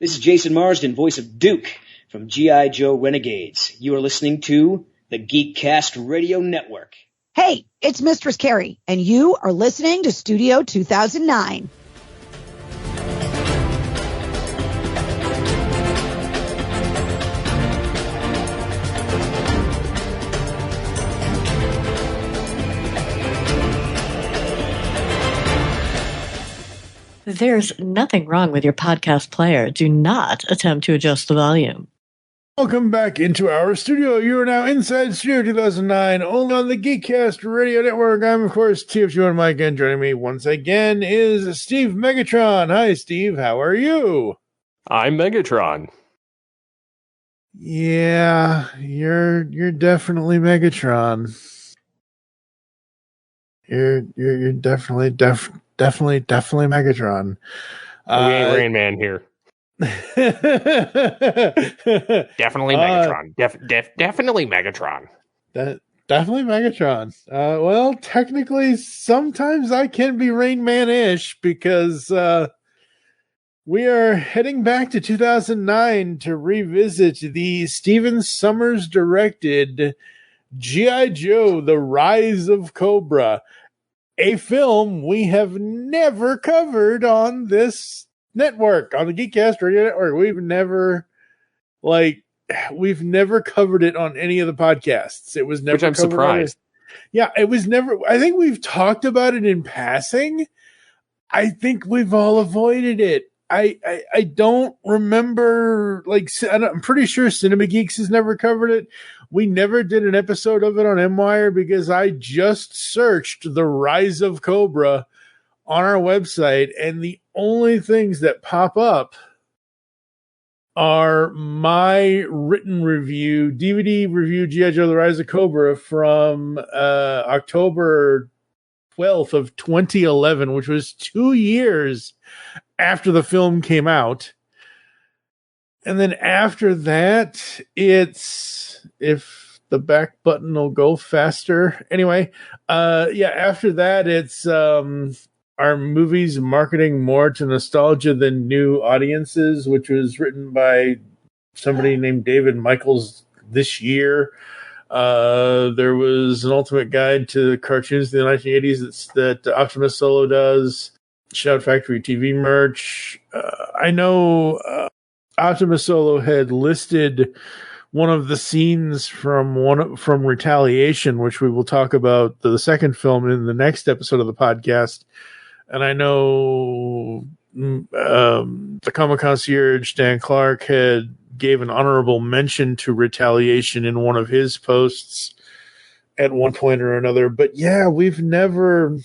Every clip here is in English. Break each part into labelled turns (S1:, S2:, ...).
S1: This is Jason Marsden, voice of Duke from G.I. Joe Renegades. You are listening to the Geekcast Radio Network.
S2: Hey, it's Mistress Carrie, and you are listening to Studio 2009.
S3: There's nothing wrong with your podcast player. Do not attempt to adjust the volume.
S4: Welcome back into our studio. You are now inside Studio 2009, only on the Geekcast Radio Network. I'm, of course, TFG1Mike, and joining me once again is Steve Megatron. Hi, Steve. How are you?
S5: I'm Megatron.
S4: Yeah, you're definitely Megatron. You're definitely Megatron.
S5: We ain't Rain Man here. Definitely Megatron. Definitely Megatron.
S4: Definitely Megatron. Well, technically, sometimes I can be Rain Man-ish because we are heading back to 2009 to revisit the Stephen Summers-directed G.I. Joe, The Rise of Cobra, a film we have never covered on this network, on the Geekcast Radio Network. We've never covered it on any of the podcasts. It was never,
S5: which I'm surprised.
S4: Yeah, it was never. I think we've talked about it in passing. I think we've all avoided it. I don't remember. I'm pretty sure Cinema Geeks has never covered it. We never did an episode of it on M-Wire because I just searched The Rise of Cobra on our website, and the only things that pop up are my written review, DVD review, G.I. Joe, The Rise of Cobra from October 12th of 2011, which was 2 years after the film came out. And then after that, it's, if the back button will go faster. Anyway, after that, it's our movies marketing more to nostalgia than new audiences, which was written by somebody named David Michaels this year. There was an Ultimate Guide to Cartoons in the 1980s that Optimus Solo does. Shout Factory TV merch. I know Optimus Solo had listed one of the scenes from Retaliation, which we will talk about the second film in the next episode of the podcast. And I know the Comic Concierge, Dan Clark, gave an honorable mention to Retaliation in one of his posts at one point or another. But yeah, we've never,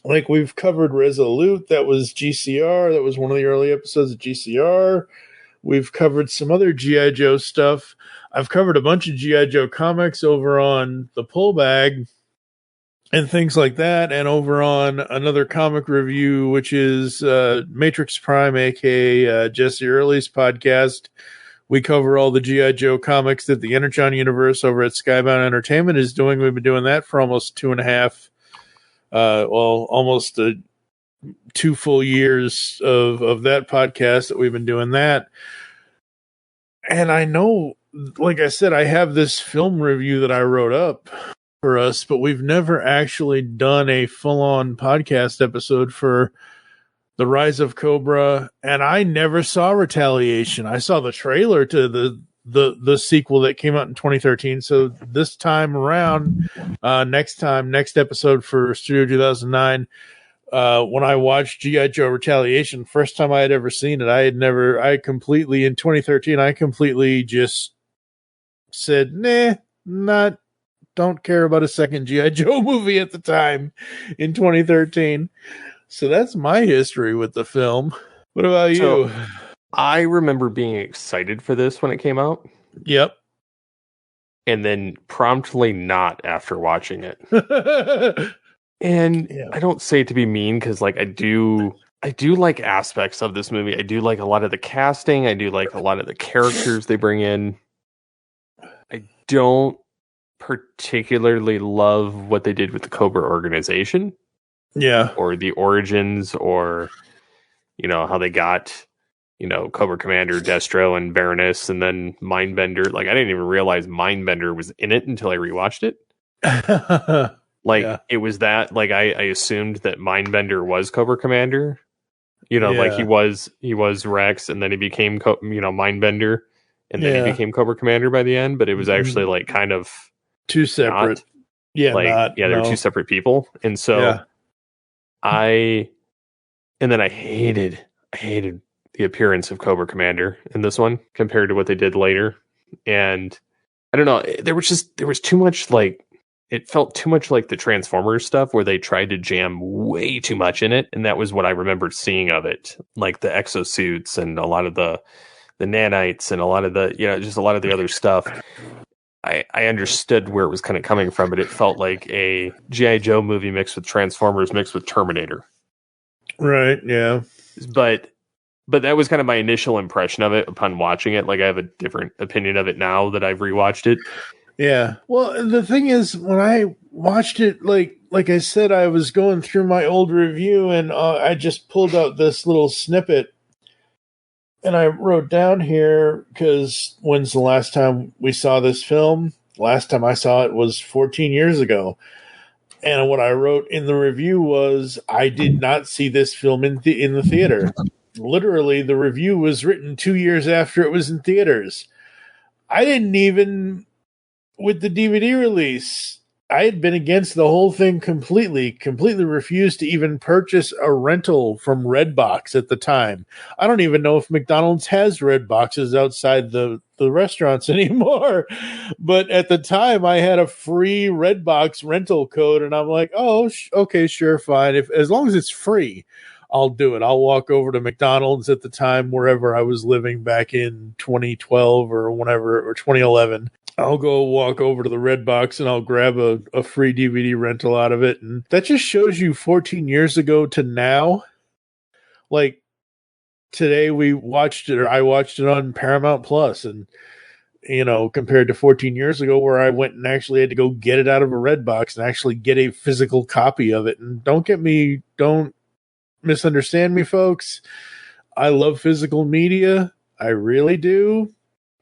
S4: we've covered Resolute. That was GCR. That was one of the early episodes of GCR. We've covered some other G.I. Joe stuff. I've covered a bunch of G.I. Joe comics over on the Pull Bag and things like that, and over on another comic review, which is Matrix Prime, aka Jesse Early's podcast. We cover all the G.I. Joe comics that the Energon universe over at Skybound Entertainment is doing. We've been doing that for almost 2 full years of that podcast that we've been doing that. And I know, like I said, I have this film review that I wrote up for us, but we've never actually done a full-on podcast episode for The Rise of Cobra, and I never saw Retaliation. I saw the trailer to the sequel that came out in 2013. So this time around, next episode for Studio 2009, when I watched G.I. Joe Retaliation, first time I had ever seen it, in 2013, I completely just said, don't care about a second G.I. Joe movie at the time in 2013. So that's my history with the film. What about you?
S5: I remember being excited for this when it came out.
S4: Yep.
S5: And then promptly not after watching it. And yeah. I don't say it to be mean, because I do like aspects of this movie. I do like a lot of the casting. I do like a lot of the characters they bring in. I don't particularly love what they did with the Cobra organization.
S4: Yeah.
S5: Or the origins, or, how they got, Cobra Commander, Destro, and Baroness, and then Mindbender. Like, I didn't even realize Mindbender was in it until I rewatched it. It was that, like, I assumed that Mindbender was Cobra Commander. Like he was Rex, and then he became Mindbender, and then he became Cobra Commander by the end. But it was actually like kind of
S4: two separate. They
S5: were two separate people, and so I hated the appearance of Cobra Commander in this one compared to what they did later, and I don't know. There was too much, like, it felt too much like the Transformers stuff where they tried to jam way too much in it. And that was what I remembered seeing of it. Like the exosuits and a lot of the nanites and a lot of the, just a lot of the other stuff. I understood where it was kind of coming from, but it felt like a G.I. Joe movie mixed with Transformers mixed with Terminator.
S4: Right. Yeah.
S5: But that was kind of my initial impression of it upon watching it. Like, I have a different opinion of it now that I've rewatched it.
S4: Yeah. Well, the thing is, when I watched it, like I said, I was going through my old review, and I just pulled out this little snippet, and I wrote down here, because when's the last time we saw this film? Last time I saw it was 14 years ago. And what I wrote in the review was, I did not see this film in the theater. Literally, the review was written 2 years after it was in theaters. I didn't even... With the DVD release, I had been against the whole thing completely refused to even purchase a rental from Redbox at the time. I don't even know if McDonald's has Red boxes outside the restaurants anymore. But at the time, I had a free Redbox rental code, and I'm like, oh, okay, sure, fine. As long as it's free, I'll do it. I'll walk over to McDonald's at the time, wherever I was living back in 2012 or whenever, or 2011. I'll go walk over to the Redbox and I'll grab a free DVD rental out of it. And that just shows you 14 years ago to now. Like, today I watched it on Paramount Plus, and, compared to 14 years ago where I went and actually had to go get it out of a Redbox and actually get a physical copy of it. And don't misunderstand me, folks. I love physical media. I really do.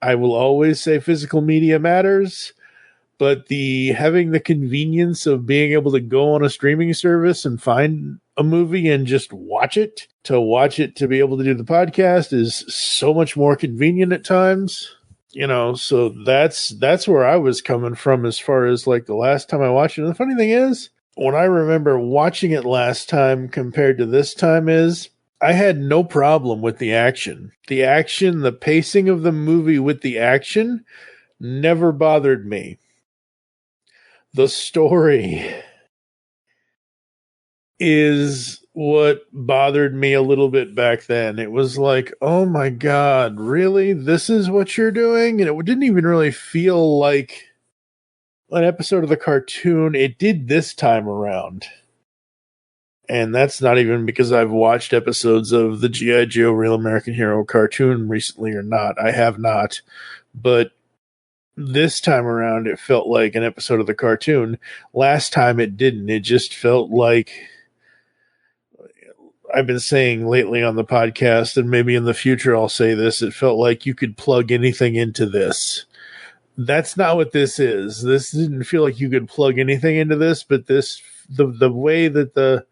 S4: I will always say physical media matters, but having the convenience of being able to go on a streaming service and find a movie and just watch it to be able to do the podcast is so much more convenient at times. So that's where I was coming from as far as like the last time I watched it. And the funny thing is, when I remember watching it last time compared to this time is, I had no problem with the action. The action, the pacing of the movie with the action never bothered me. The story is what bothered me a little bit back then. It was like, oh my God, really? This is what you're doing? And it didn't even really feel like an episode of the cartoon. It did this time around. And that's not even because I've watched episodes of the G.I. Joe Real American Hero cartoon recently or not. I have not. But this time around, it felt like an episode of the cartoon. Last time it didn't. It just felt like, I've been saying lately on the podcast, and maybe in the future I'll say this, it felt like you could plug anything into this. That's not what this is. This didn't feel like you could plug anything into this, but the way that the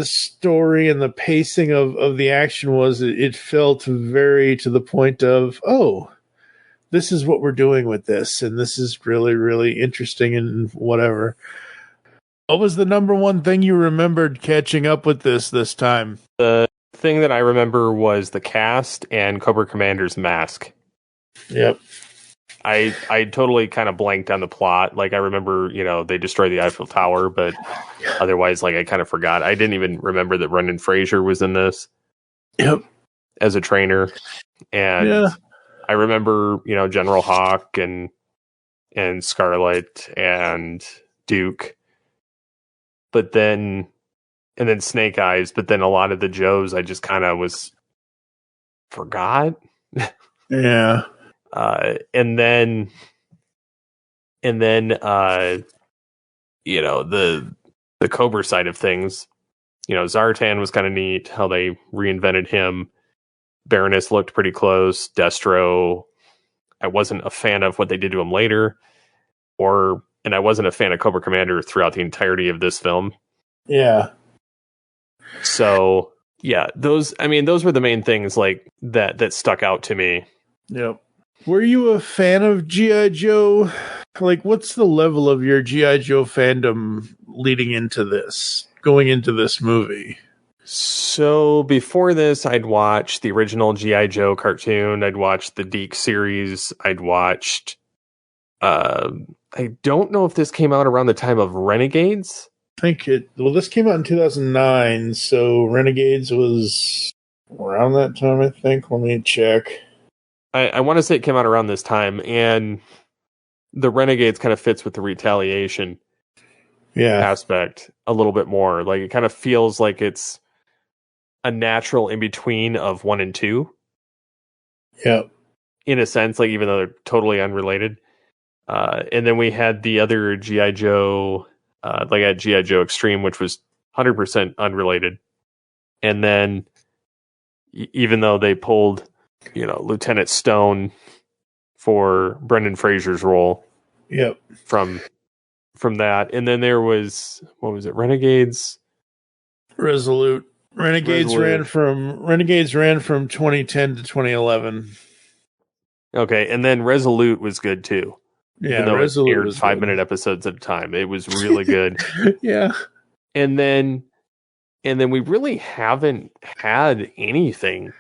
S4: story and the pacing of the action was, it felt very to the point of, oh, this is what we're doing with this, and this is really, really interesting and whatever. What was the number one thing you remembered catching up with this time?
S5: The thing that I remember was the cast and Cobra Commander's mask.
S4: Yep.
S5: I totally kind of blanked on the plot. Like, I remember, they destroy the Eiffel Tower, but otherwise, like, I kind of forgot. I didn't even remember that Brendan Fraser was in this.
S4: Yep.
S5: As a trainer. And I remember, General Hawk and Scarlet and Duke. But then, and then Snake Eyes, but then a lot of the Joes, I just kind of forgot.
S4: Yeah.
S5: And then, the Cobra side of things, Zartan was kind of neat how they reinvented him. Baroness looked pretty close. Destro, I wasn't a fan of what they did to him later, and I wasn't a fan of Cobra Commander throughout the entirety of this film.
S4: Yeah.
S5: So yeah, those were the main things like that stuck out to me.
S4: Yep. Were you a fan of G.I. Joe? Like, what's the level of your G.I. Joe fandom going into this movie?
S5: So before this, I'd watched the original G.I. Joe cartoon. I'd watched the Deke series. I'd watched, I don't know if this came out around the time of Renegades.
S4: This came out in 2009, so Renegades was around that time, I think. Let me check.
S5: I want to say it came out around this time, and the Renegades kind of fits with the Retaliation aspect a little bit more. Like, it kind of feels like it's a natural in between of 1 and 2.
S4: Yeah.
S5: In a sense, like, even though they're totally unrelated. And then we had the other G.I. Joe, at G.I. Joe Extreme, which was 100% unrelated. And then, even though they pulled, Lieutenant Stone for Brendan Fraser's role.
S4: Yep.
S5: From that. And then there was, what was it? Renegades?
S4: Resolute. Renegades ran from 2010 to 2011.
S5: Okay. And then Resolute was good too.
S4: Yeah.
S5: Even though
S4: Resolute
S5: it aired
S4: was
S5: 5-minute episodes at a time. It was really good.
S4: Yeah.
S5: And then we really haven't had anything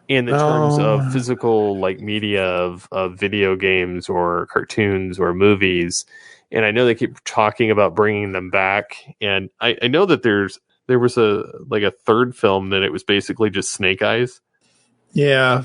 S5: in the terms of physical there of video games or cartoons or movies. And I know they keep talking about bringing them back. And I know that there was a third film that it was basically just Snake Eyes.
S4: Yeah.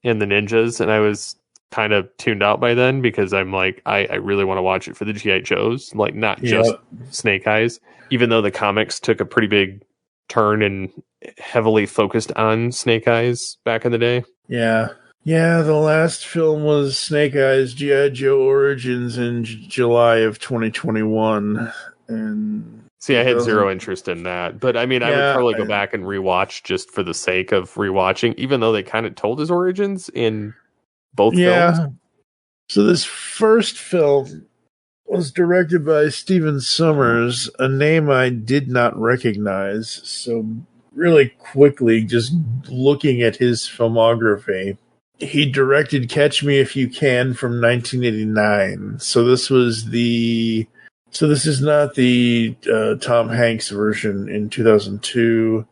S5: And the ninjas. And I was kind of tuned out by then because I'm like, I really want to watch it for the G.I. Joes, like not just Snake Eyes, even though the comics took a pretty big turn and heavily focused on Snake Eyes back in the day.
S4: Yeah. Yeah, the last film was Snake Eyes G.I. Joe Origins in July of 2021. And
S5: see, I had zero interest in that. But I mean, I would probably go back and rewatch just for the sake of rewatching, even though they kind of told his origins in both films.
S4: So this first film was directed by Stephen Summers, a name I did not recognize. So really quickly, just looking at his filmography, he directed Catch Me If You Can from 1989. So this is not the Tom Hanks version in 2002.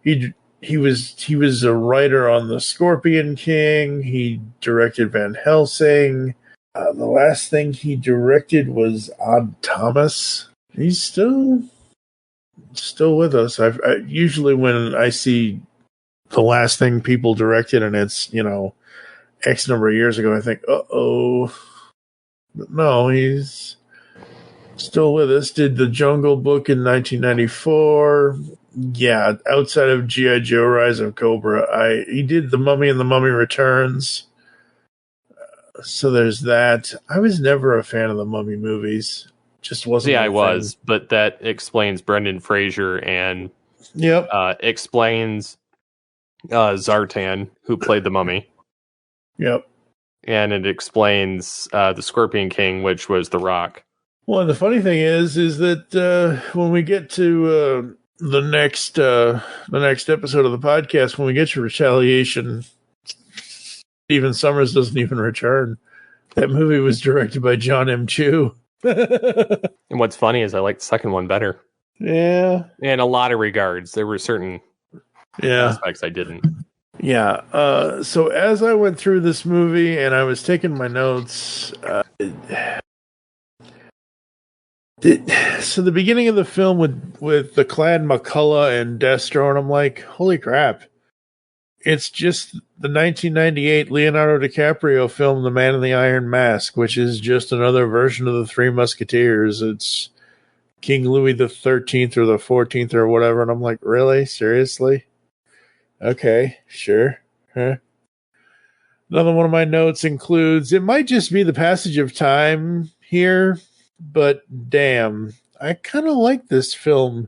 S4: He was a writer on The Scorpion King. He directed Van Helsing. The last thing he directed was Odd Thomas. He's still with us. I usually when I see the last thing people directed and it's X number of years ago, I think, uh-oh. But no, he's still with us. Did The Jungle Book in 1994. Yeah, outside of G.I. Joe Rise of Cobra, he did The Mummy and The Mummy Returns. So there's that. I was never a fan of the Mummy movies. Just wasn't.
S5: Yeah, I was, but that explains Brendan Fraser and explains Zartan, who played the Mummy.
S4: Yep.
S5: And it explains the Scorpion King, which was The Rock.
S4: Well, and the funny thing is that when we get to the next episode of the podcast, when we get to Retaliation, Stephen Summers doesn't even return. That movie was directed by John M. Chu.
S5: And what's funny is I like the second one better.
S4: Yeah.
S5: In a lot of regards. There were certain aspects I didn't.
S4: Yeah. So as I went through this movie and I was taking my notes, so the beginning of the film with the Clan McCullough and Destro, and I'm like, holy crap. It's just the 1998 Leonardo DiCaprio film, The Man in the Iron Mask, which is just another version of the Three Musketeers. It's King Louis the 13th or the 14th or whatever. And I'm like, really? Seriously? Okay, sure. Huh? Another one of my notes includes, it might just be the passage of time here, but damn, I kind of like this film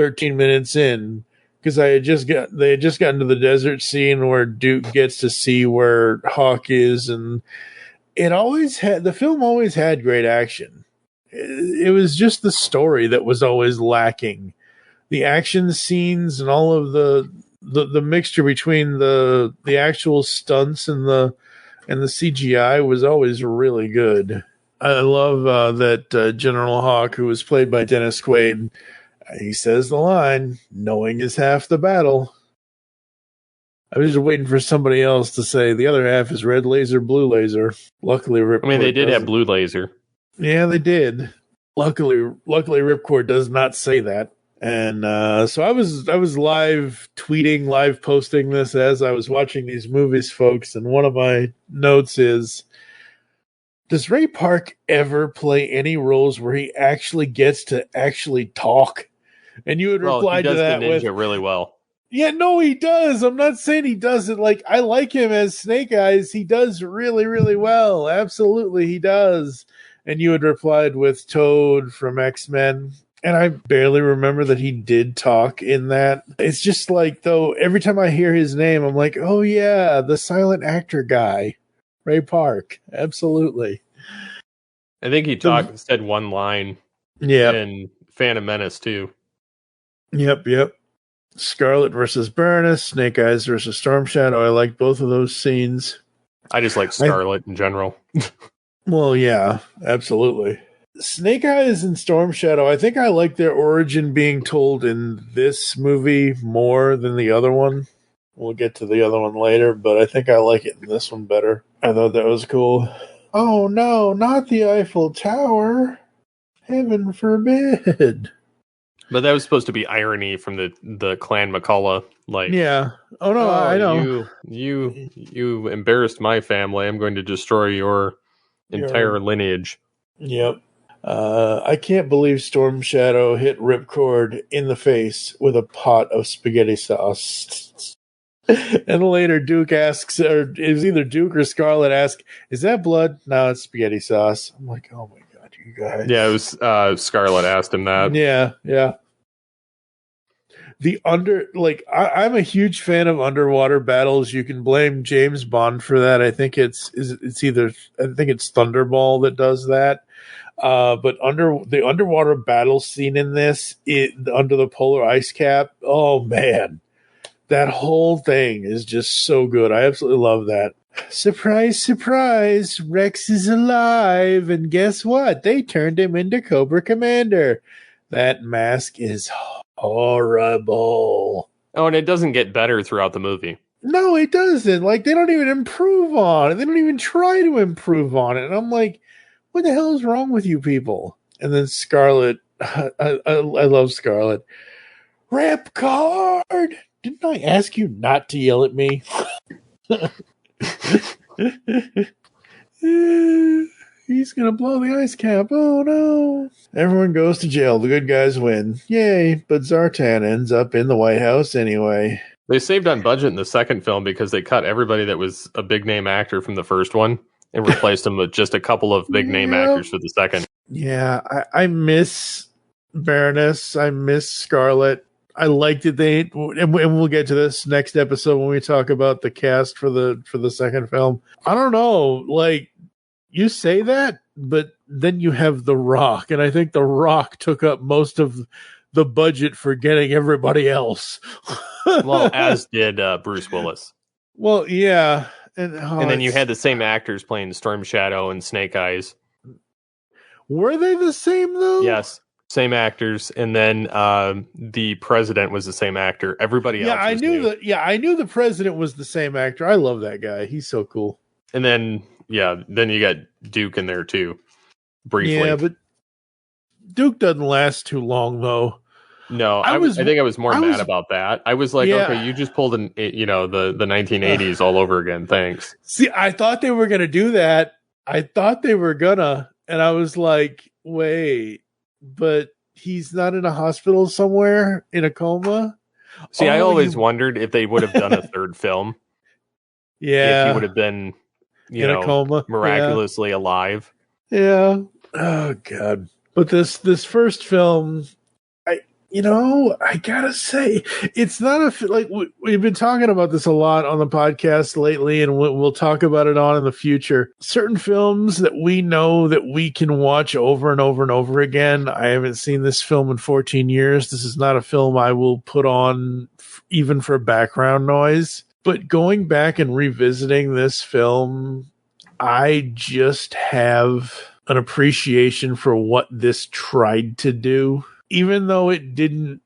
S4: 13 minutes in, because they had just gotten to the desert scene where Duke gets to see where Hawk is, and the film always had great action. It was just the story that was always lacking. The action scenes and all of the mixture between the actual stunts and the CGI was always really good. I love that General Hawk, who was played by Dennis Quaid, he says the line, "Knowing is half the battle." I was just waiting for somebody else to say the other half is red laser, blue laser. Luckily, Ripcord
S5: they did have blue laser.
S4: Yeah, they did. Luckily, Ripcord does not say that. And so I was live tweeting, live posting this as I was watching these movies, folks. And one of my notes is, does Ray Park ever play any roles where he actually gets to actually talk? And you would reply to that with,
S5: really well.
S4: Yeah, no, he does. I'm not saying he doesn't. Like, I like him as Snake Eyes. He does really, really well. Absolutely, he does. And you had replied with Toad from X-Men. And I barely remember that he did talk in that. It's just like, though, every time I hear his name, I'm like, oh yeah, the silent actor guy, Ray Park. Absolutely.
S5: I think he said one line.
S4: Yeah.
S5: In Phantom Menace, too.
S4: Yep. Scarlet versus Baroness, Snake Eyes versus Storm Shadow. I like both of those scenes.
S5: I just like Scarlet in general.
S4: Well, yeah, absolutely. Snake Eyes and Storm Shadow, I think I like their origin being told in this movie more than the other one. We'll get to the other one later, but I think I like it in this one better. I thought that was cool. Oh no, not the Eiffel Tower. Heaven forbid.
S5: But that was supposed to be irony from the Clan McCullough. Like,
S4: yeah. Oh no, I know.
S5: You embarrassed my family. I'm going to destroy your entire lineage. Yep.
S4: I can't believe Storm Shadow hit Ripcord in the face with a pot of spaghetti sauce. And later Duke asks, or it was either Duke or Scarlet ask, "Is that blood?" No, it's spaghetti sauce. I'm like, oh my god, you guys.
S5: Yeah, it was Scarlet asked him that.
S4: Yeah. I'm a huge fan of underwater battles. You can blame James Bond for that. I think it's Thunderball that does that. But the underwater battle scene in this, under the polar ice cap, oh man, that whole thing is just so good. I absolutely love that. Surprise, surprise, Rex is alive, and guess what? They turned him into Cobra Commander. That mask is horrible.
S5: Oh, and it doesn't get better throughout the movie.
S4: No, it doesn't. Like, they don't even improve on it. They don't even try to improve on it. And I'm like, what the hell is wrong with you people? And then Scarlet, I love Scarlet. Ripcord! Didn't I ask you not to yell at me? He's gonna blow the ice cap. Oh no. Everyone goes to jail. The good guys win. Yay. But Zartan ends up in the White House anyway.
S5: They saved on budget in the second film because they cut everybody that was a big name actor from the first one and replaced them with just a couple of big name actors for the second.
S4: Yeah, I miss Baroness. I miss Scarlet. I liked it. And we'll get to this next episode when we talk about the cast for the second film. I don't know, like, you say that, but then you have The Rock, and I think The Rock took up most of the budget for getting everybody else.
S5: Well, as did Bruce Willis.
S4: Well, yeah.
S5: And then you had the same actors playing Storm Shadow and Snake Eyes.
S4: Were they the same, though?
S5: Yes. Same actors, and then the president was the same actor. Everybody else.
S4: I knew the president was the same actor. I love that guy. He's so cool.
S5: And then you got Duke in there too, briefly.
S4: Yeah, but Duke doesn't last too long though.
S5: No, I think I was more mad about that. I was like, okay, you just pulled the 1980s all over again. Thanks.
S4: See, I thought they were gonna do that. And I was like, wait. But he's not in a hospital somewhere in a coma.
S5: See, I always wondered if they would have done a third film.
S4: Yeah.
S5: If he would have been,
S4: in a coma,
S5: miraculously alive.
S4: Yeah. Oh God. But this first film, I gotta say, it's not like we've been talking about this a lot on the podcast lately, and we'll talk about it on in the future. Certain films that we know that we can watch over and over and over again. I haven't seen this film in 14 years. This is not a film I will put on even for background noise. But going back and revisiting this film, I just have an appreciation for what this tried to do. Even though it didn't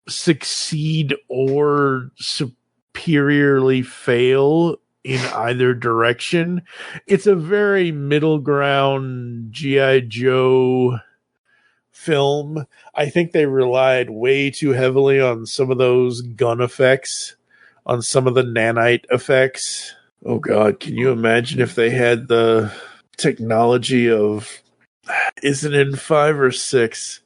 S4: succeed or superiorly fail in either direction, it's a very middle ground G.I. Joe film. I think they relied way too heavily on some of those gun effects, on some of the nanite effects. Oh God, can you imagine if they had the technology of, is it in 5 or 6?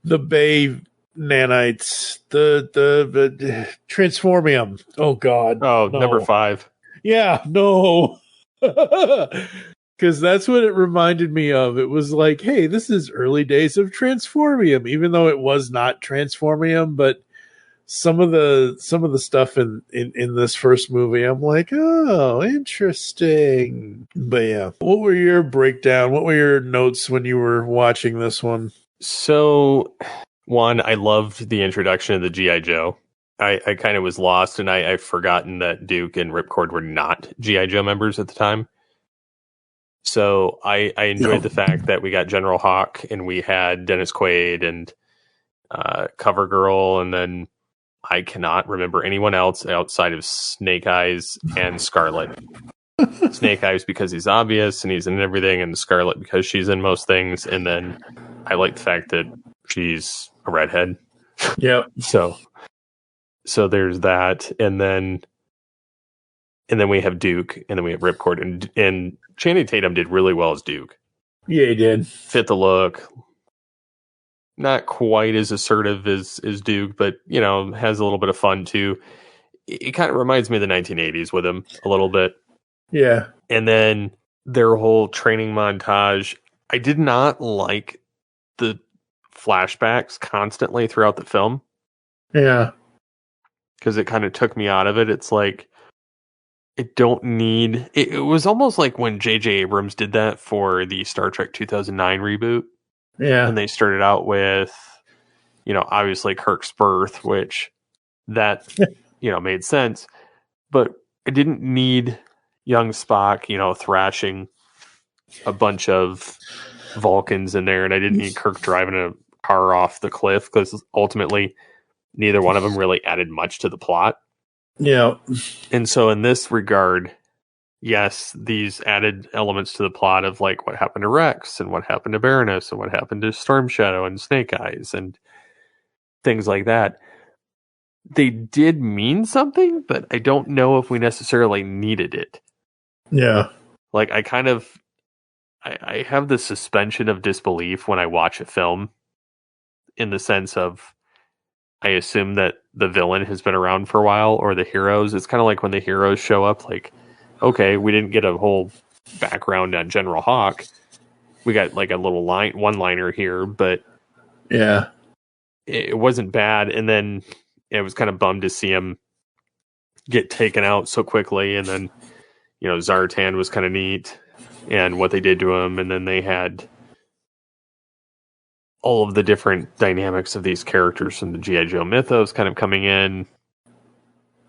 S4: The Bay nanites, the Transformium. Oh God.
S5: Oh,
S4: no.
S5: number 5.
S4: Yeah, no. Because that's what it reminded me of. It was like, hey, this is early days of Transformium, even though it was not Transformium, but some of the stuff in this first movie, I'm like, oh, interesting. But yeah, what were your breakdown? What were your notes when you were watching this one?
S5: So, one, I loved the introduction of the G.I. Joe. I kind of was lost, and I've forgotten that Duke and Ripcord were not G.I. Joe members at the time. So I enjoyed the fact that we got General Hawk, and we had Dennis Quaid and Cover Girl, and then I cannot remember anyone else outside of Snake Eyes and Scarlet. Snake Eyes because he's obvious and he's in everything, and Scarlet because she's in most things. And then I like the fact that she's a redhead.
S4: Yep.
S5: So there's that, and then we have Duke, and then we have Ripcord, and Channing Tatum did really well as Duke.
S4: Yeah, he did.
S5: Fit the look. Not quite as assertive as Duke, but has a little bit of fun too. It kind of reminds me of the 1980s with him a little bit.
S4: Yeah.
S5: And then their whole training montage. I did not like the flashbacks constantly throughout the film.
S4: Yeah.
S5: Because it kind of took me out of it. It's like, it don't need... It was almost like when J.J. Abrams did that for the Star Trek 2009 reboot.
S4: Yeah.
S5: And they started out with, obviously Kirk's birth, which that, made sense. But it didn't need young Spock, thrashing a bunch of Vulcans in there. And I didn't need Kirk driving a car off the cliff, because ultimately neither one of them really added much to the plot.
S4: Yeah.
S5: And so in this regard, yes, these added elements to the plot of like what happened to Rex and what happened to Baroness and what happened to Storm Shadow and Snake Eyes and things like that. They did mean something, but I don't know if we necessarily needed it.
S4: Yeah.
S5: Like I have the suspension of disbelief when I watch a film, in the sense of I assume that the villain has been around for a while, or the heroes. It's kind of like when the heroes show up, like, okay, we didn't get a whole background on General Hawk. We got like a little one-liner here, but
S4: yeah,
S5: it wasn't bad. And then it was kind of bummed to see him get taken out so quickly. And then, Zartan was kind of neat, and what they did to him. And then they had all of the different dynamics of these characters from the G.I. Joe mythos kind of coming in.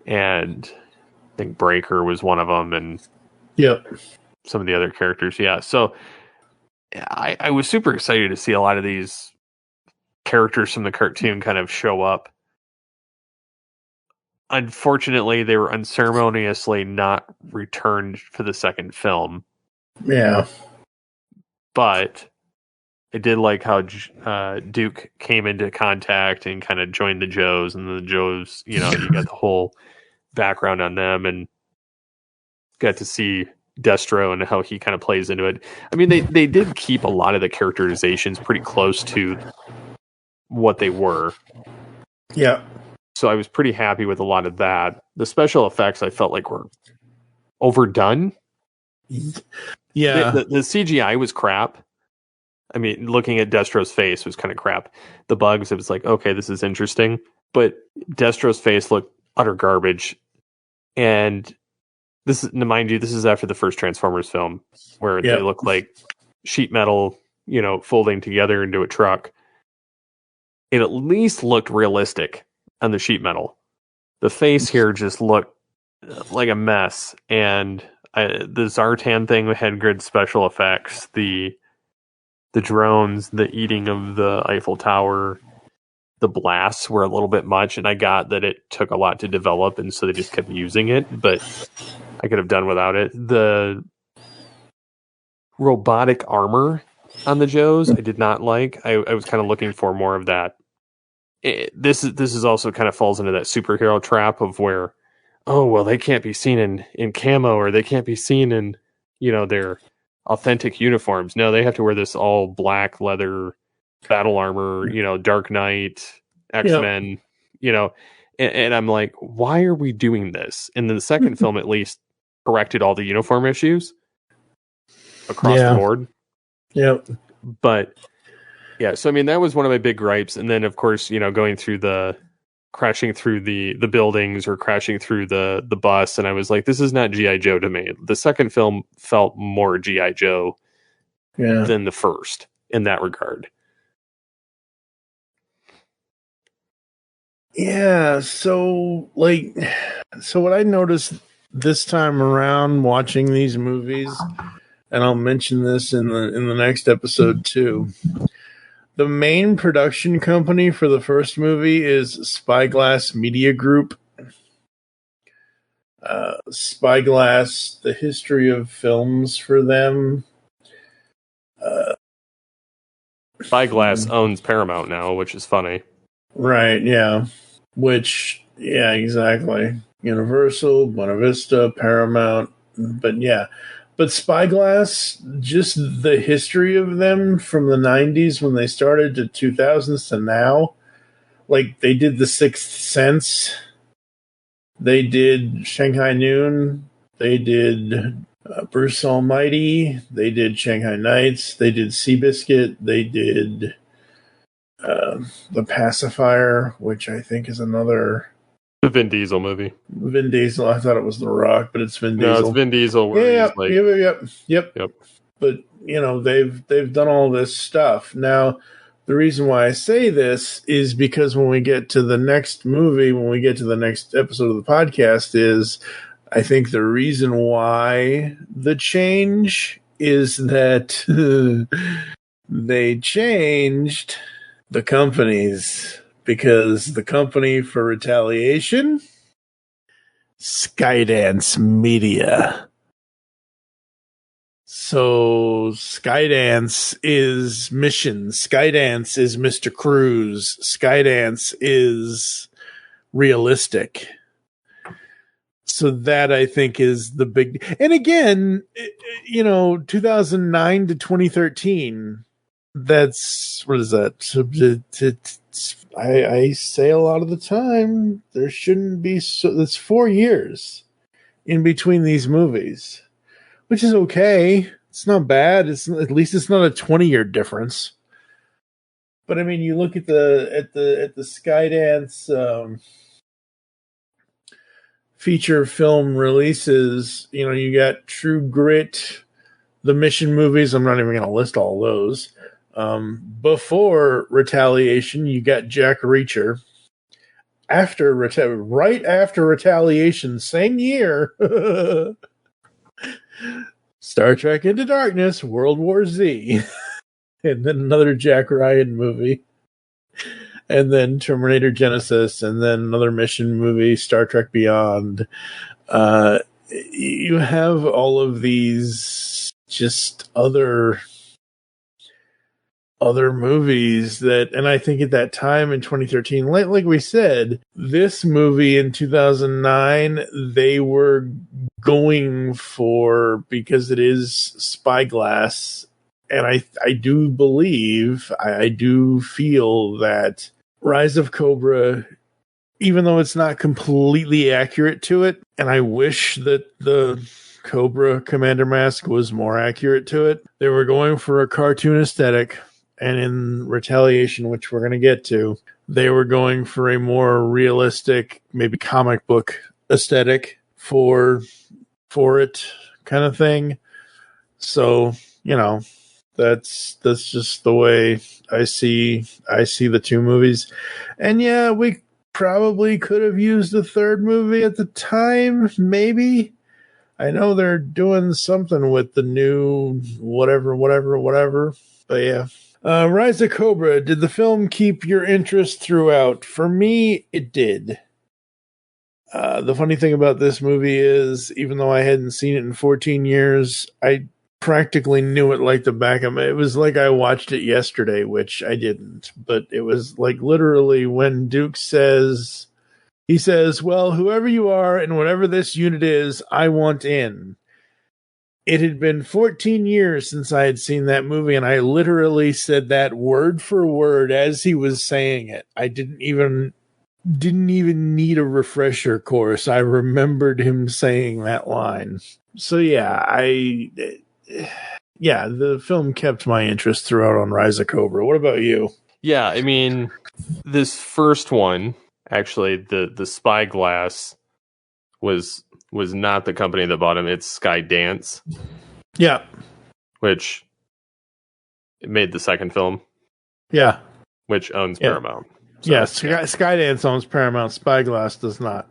S5: And I think Breaker was one of them, and some of the other characters. Yeah. So I was super excited to see a lot of these characters from the cartoon kind of show up. Unfortunately, they were unceremoniously not returned for the second film.
S4: Yeah.
S5: But I did like how Duke came into contact and kind of joined the Joes, and the Joes, you got the whole background on them, and got to see Destro and how he kind of plays into it. I mean, they did keep a lot of the characterizations pretty close to what they were.
S4: Yeah.
S5: So I was pretty happy with a lot of that. The special effects I felt like were overdone.
S4: Yeah.
S5: The CGI was crap. I mean, looking at Destro's face was kind of crap. The bugs, it was like, okay, this is interesting. But Destro's face looked utter garbage. And this is, mind you, this is after the first Transformers film, where they look like sheet metal, folding together into a truck. It at least looked realistic on the sheet metal. The face here just looked like a mess. And the Zartan thing had good special effects. The drones, the eating of the Eiffel Tower, the blasts were a little bit much, and I got that it took a lot to develop, and so they just kept using it, but I could have done without it. The robotic armor on the Joes, I did not like. I was kind of looking for more of that. This is also kind of falls into that superhero trap of where, oh, well, they can't be seen in camo, or they can't be seen in, their authentic uniforms. No, they have to wear this all black leather battle armor, Dark Knight, X-Men, and I'm like, why are we doing this? And then the second film at least corrected all the uniform issues across the board. Yep. But yeah, so I mean, that was one of my big gripes. And then of course, going through crashing through the buildings or crashing through the bus, and I was like, this is not G.I. Joe to me. The second film felt more G.I. Joe than the first in that regard.
S4: Yeah, so what I noticed this time around watching these movies, and I'll mention this in the next episode too. The main production company for the first movie is Spyglass Media Group. Spyglass, the history of films for them.
S5: Spyglass owns Paramount now, which is funny.
S4: Right, yeah. Yeah, exactly. Universal, Buena Vista, Paramount. But yeah. But Spyglass, just the history of them from the 90s when they started to 2000s to now. Like, they did The Sixth Sense. They did Shanghai Noon. They did Bruce Almighty. They did Shanghai Nights. They did Seabiscuit. They did The Pacifier, which I think is another...
S5: The Vin Diesel movie.
S4: Vin Diesel. I thought it was The Rock, but it's Vin Diesel.
S5: No, it's Vin Diesel.
S4: Yep. But they've done all this stuff. Now, the reason why I say this is because when we get to the next movie, when we get to the next episode of the podcast, is I think the reason why the change is that they changed the companies. Because the company for Retaliation, Skydance Media. So Skydance is Mission. Skydance is Mr. Cruz. Skydance is Realistic. So that I think is the big... And again, 2009 to 2013... That's, what is that? I say a lot of the time, there shouldn't be, that's 4 years in between these movies, which is okay. It's not bad. At least it's not a 20-year difference. But I mean, you look at the Skydance feature film releases, you got True Grit, the Mission movies. I'm not even going to list all those. Before Retaliation, you got Jack Reacher. Right after Retaliation, same year, Star Trek Into Darkness, World War Z, and then another Jack Ryan movie, and then Terminator Genesis, and then another Mission movie, Star Trek Beyond. You have all of these just other movies that, and I think at that time in 2013, like we said, this movie in 2009, they were going for, because it is Spyglass, and I do believe, I do feel that Rise of Cobra, even though it's not completely accurate to it, and I wish that the Cobra Commander mask was more accurate to it. They were going for a cartoon aesthetic, and in Retaliation, which we're going to get to, they were going for a more realistic, maybe comic book aesthetic for it kind of thing. So, that's just the way I see the two movies. And yeah, we probably could have used a third movie at the time, maybe. I know they're doing something with the new whatever. But yeah. Rise of Cobra, did the film keep your interest throughout? For me, it did. The funny thing about this movie is, even though I hadn't seen it in 14 years, I practically knew it like the back of my... It was like I watched it yesterday, which I didn't. But it was like literally when Duke says... He says, well, whoever you are and whatever this unit is, I want in. It had been 14 years since I had seen that movie, and I literally said that word for word as he was saying it. I didn't even need a refresher course. I remembered him saying that line. So yeah, the film kept my interest throughout on Rise of Cobra. What about you?
S5: Yeah, I mean, this first one, actually, the Spyglass was not the company that bought him. It's Skydance.
S4: Yeah.
S5: Which made the second film.
S4: Yeah.
S5: Which owns Paramount.
S4: So, yes, Skydance owns Paramount. Spyglass does not.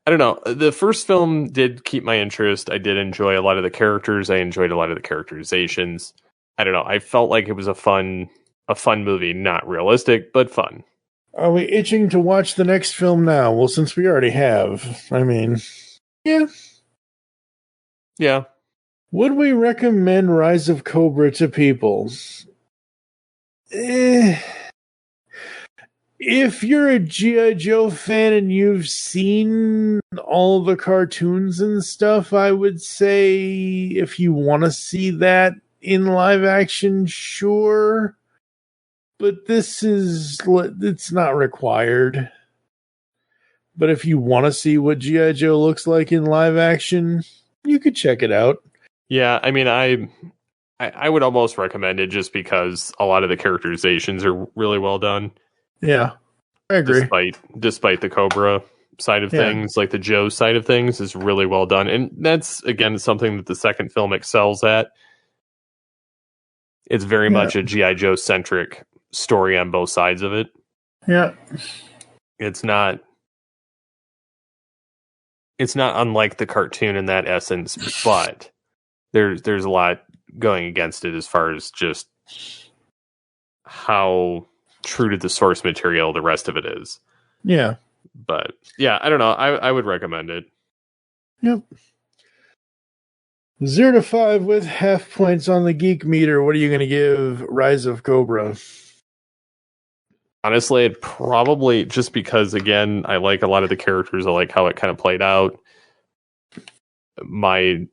S5: I don't know. The first film did keep my interest. I did enjoy a lot of the characters. I enjoyed a lot of the characterizations. I don't know. I felt like it was a fun movie. Not realistic, but fun.
S4: Are we itching to watch the next film now? Well, since we already have. I mean, yeah.
S5: Yeah.
S4: Would we recommend Rise of Cobra to people? If you're a G.I. Joe fan and you've seen all the cartoons and stuff, I would say if you want to see that in live action, sure. But it's not required. But if you want to see what G.I. Joe looks like in live action, you could check it out.
S5: Yeah, I mean, I would almost recommend it just because a lot of the characterizations are really well done.
S4: Yeah, I agree.
S5: Despite the Cobra side of things, like the Joe side of things is really well done. And that's, again, something that the second film excels at. It's very much a G.I. Joe centric story on both sides of it.
S4: Yeah.
S5: It's not unlike the cartoon in that essence, but there's a lot going against it as far as just how true to the source material the rest of it is.
S4: Yeah.
S5: But yeah, I don't know. I would recommend it.
S4: Yep. 0 to 5 with half points on the geek meter. What are you going to give Rise of Cobra?
S5: Honestly, it probably, just because, again, I like a lot of the characters. I like how it kind of played out. My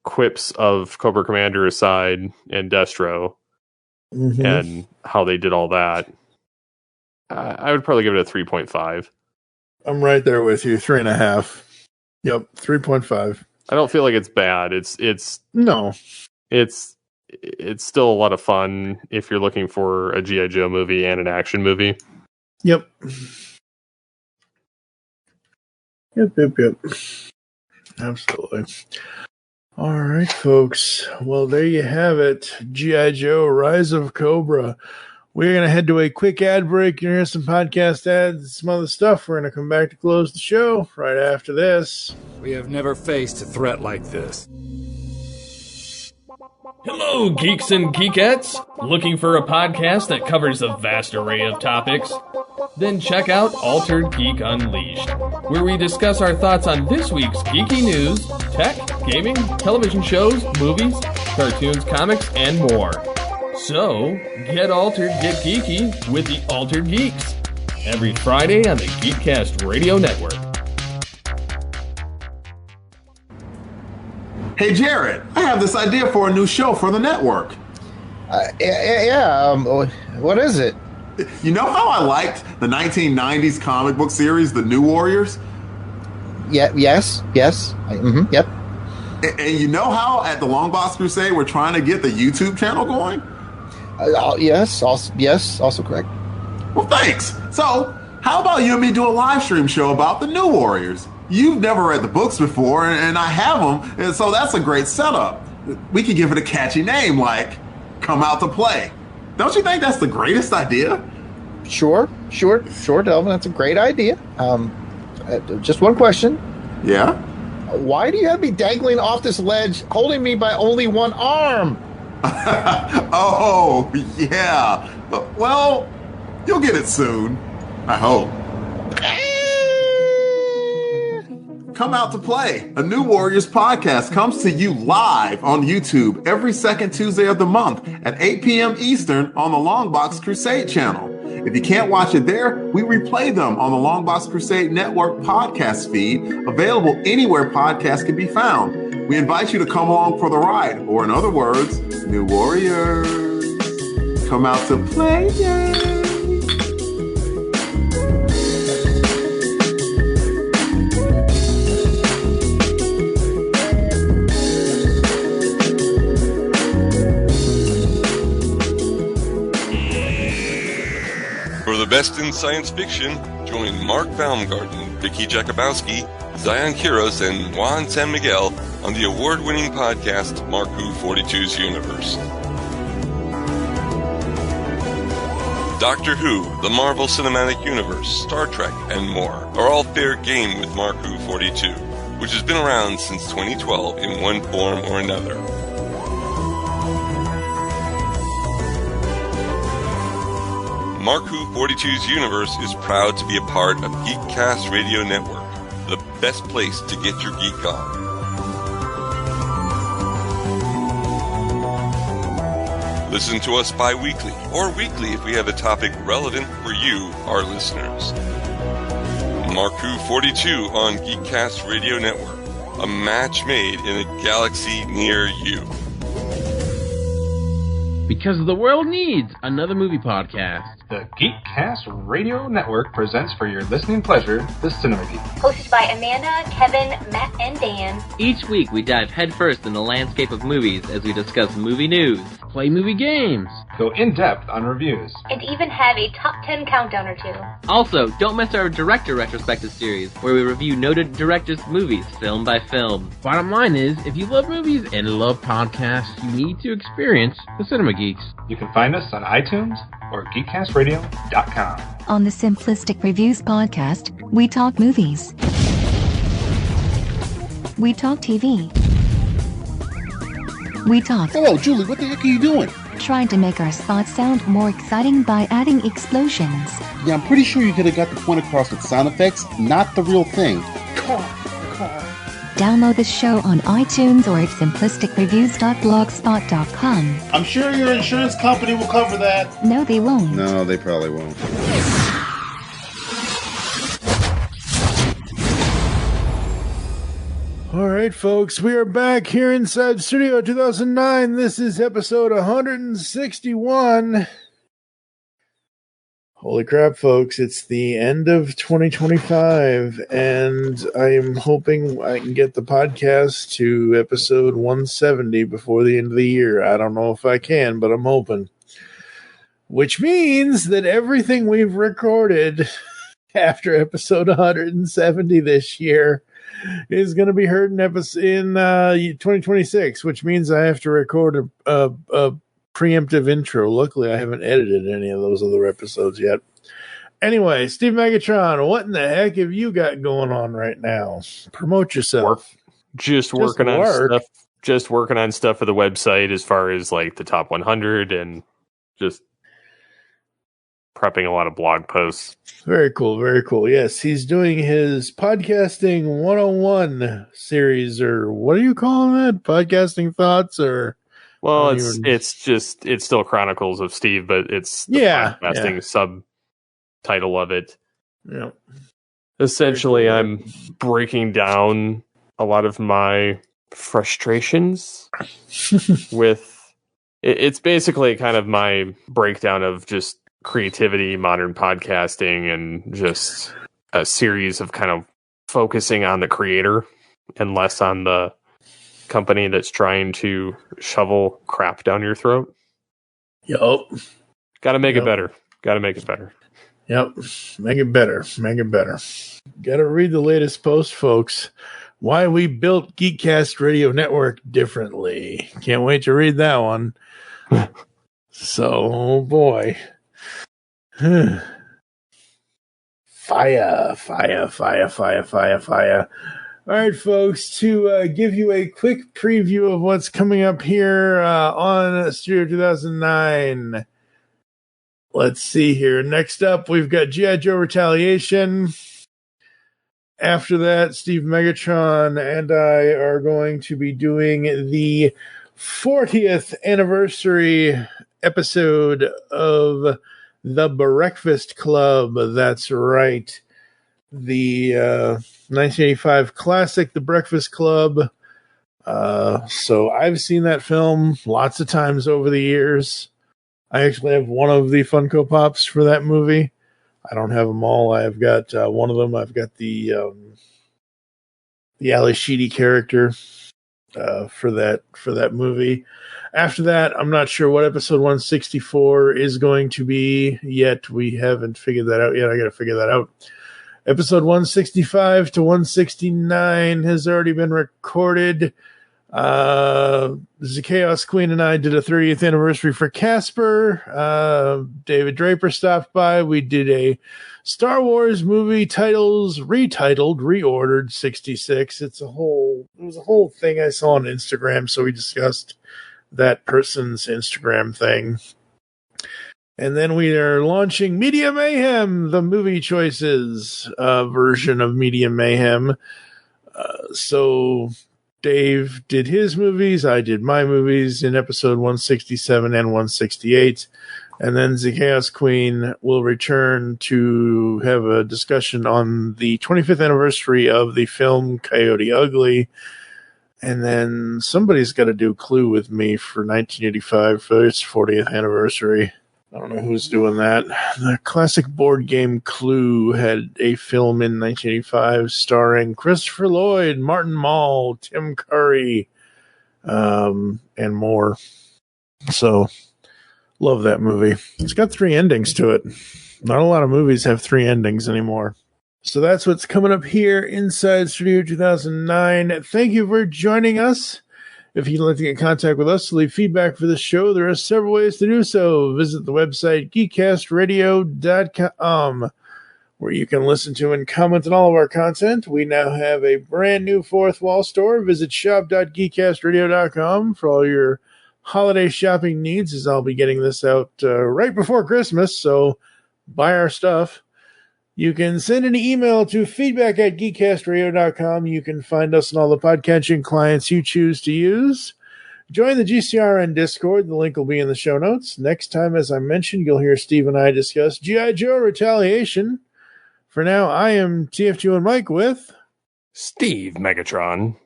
S5: quips of Cobra Commander aside and Destro and how they did all that, I would probably give it a 3.5.
S4: I'm right there with you. 3.5. Yep, 3.5.
S5: I don't feel like it's bad. It's still a lot of fun if you're looking for a G.I. Joe movie and an action movie.
S4: Yep. Yep. Absolutely. All right, folks. Well, there you have it. G.I. Joe, Rise of Cobra. We're going to head to a quick ad break. You're going to hear some podcast ads, some other stuff. We're going to come back to close the show right after this.
S6: We have never faced a threat like this.
S7: Hello, geeks and geekettes! Looking for a podcast that covers a vast array of topics? Then check out Altered Geek Unleashed, where we discuss our thoughts on this week's geeky news, tech, gaming, television shows, movies, cartoons, comics, and more. So, get altered, get geeky with the Altered Geeks, every Friday on the Geekcast Radio Network.
S8: Hey, Jared, I have this idea for a new show for the network.
S9: What is it?
S8: You know how I liked the 1990s comic book series, The New Warriors?
S9: Yes. Yep.
S8: And you know how at the Long Box Crusade we're trying to get the YouTube channel going?
S9: Yes, also correct.
S8: Well, thanks. So, how about you and me do a live stream show about the New Warriors? You've never read the books before, and I have them, and so that's a great setup. We could give it a catchy name like Come Out to Play. Don't you think that's the greatest idea?
S9: Sure, Delvin. That's a great idea. Just one question.
S8: Yeah?
S9: Why do you have me dangling off this ledge, holding me by only one arm?
S8: Oh, yeah. Well, you'll get it soon. I hope. Come Out to Play, a New Warriors podcast, comes to you live on YouTube every second Tuesday of the month at 8 p.m. Eastern on the Longbox Crusade channel. If you can't watch it there, we replay them on the Longbox Crusade Network podcast feed, available anywhere podcasts can be found. We invite you to come along for the ride, or in other words, New Warriors, come out to play.
S10: For the best in science fiction, join Mark Baumgarten, Vicky Jakubowski, Zion Kiros, and Juan San Miguel on the award-winning podcast Mark Who 42's Universe. Doctor Who, the Marvel Cinematic Universe, Star Trek, and more are all fair game with Mark Who 42, which has been around since 2012 in one form or another. Mark Who 42's Universe is proud to be a part of Geekcast Radio Network, the best place to get your geek on. Listen to us bi-weekly or weekly if we have a topic relevant for you, our listeners. Mark Who 42 on Geekcast Radio Network, a match made in a galaxy near you.
S11: Because the world needs another movie podcast.
S12: The Geekcast Radio Network presents for your listening pleasure the Cinema Geek.
S13: Hosted by Amanda, Kevin, Matt, and Dan.
S11: Each week we dive headfirst in the landscape of movies as we discuss movie news, play movie games,
S12: go in-depth on reviews,
S13: and even have a top 10 countdown or two.
S11: Also, don't miss our director retrospective series, where we review noted directors' movies film by film. Bottom line is, if you love movies and love podcasts, you need to experience the Cinema Geeks.
S12: You can find us on iTunes or geekcastradio.com.
S14: On the Simplistic Reviews podcast, we talk movies. We talk TV. We talk...
S15: Hello, Julie, what the heck are you doing?
S14: Trying to make our spots sound more exciting by adding explosions.
S15: Yeah, I'm pretty sure you could have got the point across with sound effects, not the real thing.
S12: Car.
S14: Download the show on iTunes or at simplisticreviews.blogspot.com.
S15: I'm sure your insurance company will cover that.
S14: No, they won't.
S15: No, they probably won't.
S4: All right, folks, we are back here inside Studio 2009. This is episode 161. Holy crap, folks, it's the end of 2025, and I am hoping I can get the podcast to episode 170 before the end of the year. I don't know if I can, but I'm hoping. Which means that everything we've recorded after episode 170 this year is going to be heard in 2026, which means I have to record a preemptive intro. Luckily, I haven't edited any of those other episodes yet. Anyway, Steve Megatron, what in the heck have you got going on right now? Promote yourself.
S5: Just working on stuff. Just working on stuff for the website as far as like the top 100 and just prepping a lot of blog posts.
S4: Very cool, very cool. Yes, he's doing his podcasting 101 series, or what are you calling that? Podcasting thoughts, or
S5: well, it's still Chronicles of Steve, but it's the podcasting subtitle of it.
S4: Yeah.
S5: Essentially, cool. I'm breaking down a lot of my frustrations with it's basically kind of my breakdown of just creativity, modern podcasting, and just a series of kind of focusing on the creator and less on the company that's trying to shovel crap down your throat.
S4: Yup.
S5: Got to make it better. Got to make it better.
S4: Yep. Make it better. Make it better. Got to read the latest post, folks. Why we built Geekcast Radio Network differently. Can't wait to read that one. So, oh boy. Fire. All right, folks, to give you a quick preview of what's coming up here on Studio 2009. Let's see here. Next up, we've got G.I. Joe Retaliation. After that, Steve Megatron and I are going to be doing the 40th anniversary episode of The Breakfast Club. That's right. The 1985 classic, The Breakfast Club. So I've seen that film lots of times over the years. I actually have one of the Funko Pops for that movie. I don't have them all. I've got one of them. I've got the Ali Sheedy character for that movie. After that, I'm not sure what episode 164 is going to be yet. We haven't figured that out yet. I got to figure that out. Episode 165 to 169 has already been recorded. The Chaos Queen and I did a 30th anniversary for Casper. David Draper stopped by. We did a Star Wars movie titles reordered 66. It was a whole thing I saw on Instagram, so we discussed that person's Instagram thing. And then we are launching Media Mayhem, the movie choices version of Media Mayhem. So Dave did his movies, I did my movies in episode 167 and 168. And then the Chaos Queen will return to have a discussion on the 25th anniversary of the film Coyote Ugly. And then somebody's got to do Clue with me for 1985 for its 40th anniversary. I don't know who's doing that. The classic board game Clue had a film in 1985 starring Christopher Lloyd, Martin Mull, Tim Curry, and more. So, love that movie. It's got 3 endings to it. Not a lot of movies have 3 endings anymore. So that's what's coming up here inside Studio 2009. Thank you for joining us. If you'd like to get in contact with us to leave feedback for the show, there are several ways to do so. Visit the website geekcastradio.com, where you can listen to and comment on all of our content. We now have a brand new fourth wall store. Visit shop.geekcastradio.com for all your holiday shopping needs, as I'll be getting this out right before Christmas, so buy our stuff. You can send an email to feedback@geekcastradio.com. You can find us on all the podcatching clients you choose to use. Join the GCRN Discord. The link will be in the show notes. Next time, as I mentioned, you'll hear Steve and I discuss G.I. Joe Retaliation. For now, I am TFG1Mike with
S5: Steve Megatron.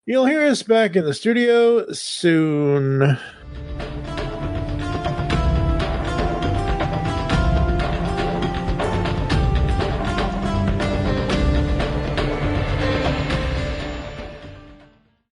S4: You'll hear us back in the studio soon.